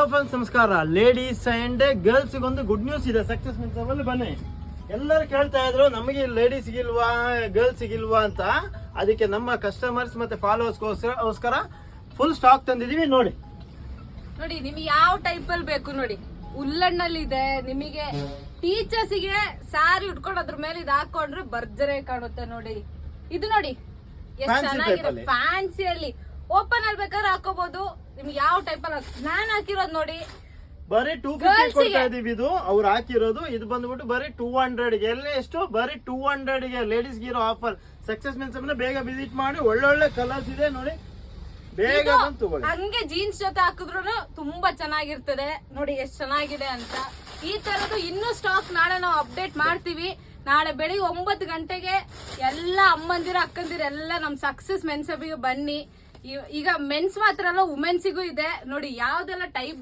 Friends ನಮಸ್ಕಾರ. Ladies and girls ಒಂದು good news ಇದೆ. ಸಕ್ಸಸ್ ಮೆನ್ಸಲ್ಲಿ ಬನ್ನಿ. ಎಲ್ಲರೂ ಕೇಳ್ತಾ ಇದ್ರು ನಮಗೆ ಲೇಡೀಸ್ ಸಿಗಿಲ್ವಾ ಗರ್ಲ್ಸ್ ಸಿಗಿಲ್ವಾ ಅಂತ. ಅದಕ್ಕೆ ನಮ್ಮ ಕಸ್ಟಮರ್ಸ್ ಮತ್ತೆ ಫಾಲೋವರ್ಸ್ಗೋಸ್ಕರ ಫುಲ್ ಸ್ಟಾಕ್ ತಂದಿದೀವಿ. ನೋಡಿ ನಿಮ್ಗೆ ಯಾವ ಟೈಪ್ ಅಲ್ಲಿ ಬೇಕು ನೋಡಿ. ಉಲ್ಲಣ್ಣಲ್ಲಿ ಇದೆ. ನಿಮಗೆ ಟೀಚರ್ಸ್ಗೆ ಸಾರಿ ಉಟ್ಕೊಂಡು ಅದ್ರ ಮೇಲೆ ಇದು ಹಾಕೊಂಡ್ರೆ ಭರ್ಜರಿ ಕಾಣುತ್ತೆ ನೋಡಿ. ಇದು ನೋಡಿ ಎಷ್ಟು ಚೆನ್ನಾಗಿದೆ. ಫ್ಯಾನ್ಸಿಯಲ್ಲಿ ಓಪನ್ ಅಲ್ಲಿ ಬೇಕಾದ್ರೆ ಹಾಕೋಬಹುದು. ನಿಮ್ಗೆ ಯಾವ ಟೈಪ್ ಅಲ್ಲಿ ನಾನು ಹಾಕಿರೋದು ನೋಡಿ ಬರೀ 250 ಕೊಡ್ತಾ ಇದೀವಿ. ಇದು ಅವ್ರು ಹಾಕಿರೋದು. ಇದು ಬಂದ್ಬಿಟ್ಟು ಬರೀ 200 ಗೆ. ಎಲ್ಲ ಎಷ್ಟು ಬರೀ 200 ಗೆ ಲೇಡೀಸ್ ಇರೋ ಆಫರ್. ಸಕ್ಸಸ್ ಮೆನ್ಸ್ ಬೇಗ ವಿಸಿಟ್ ಮಾಡಿ. ಒಳ್ಳೊಳ್ಳೆ ಕಲರ್ಸ್ ಇದೆ ನೋಡಿ, ಬೇಗ ಬಂದು ತಗೊಳ್ಳಿ. ಹಂಗೆ ಜೀನ್ಸ್ ಜೊತೆ ಹಾಕಿದ್ರು ತುಂಬಾ ಚೆನ್ನಾಗಿರ್ತದೆ ನೋಡಿ ಎಷ್ಟು ಚೆನ್ನಾಗಿದೆ ಅಂತ. ಈ ತರದ್ದು ಇನ್ನೂ ಸ್ಟಾಕ್ ನಾಳೆ ನಾವು ಅಪ್ಡೇಟ್ ಮಾಡ್ತೀವಿ. ನಾಳೆ ಬೆಳಿಗ್ಗೆ 9 ಗಂಟೆಗೆ ಎಲ್ಲ ಅಮ್ಮಂದಿರ ಅಕ್ಕಂದಿರ ಎಲ್ಲ ನಮ್ ಸಕ್ಸಸ್ ಮೆನ್ಸ್ ಬನ್ನಿ. ಈಗ ಮೆನ್ಸ್ ಮಾತ್ರ ಅಲ್ಲ ವುಮೆನ್ಸಿಗೂ ಇದೆ ನೋಡಿ. ಯಾವ್ದೆಲ್ಲ ಟೈಪ್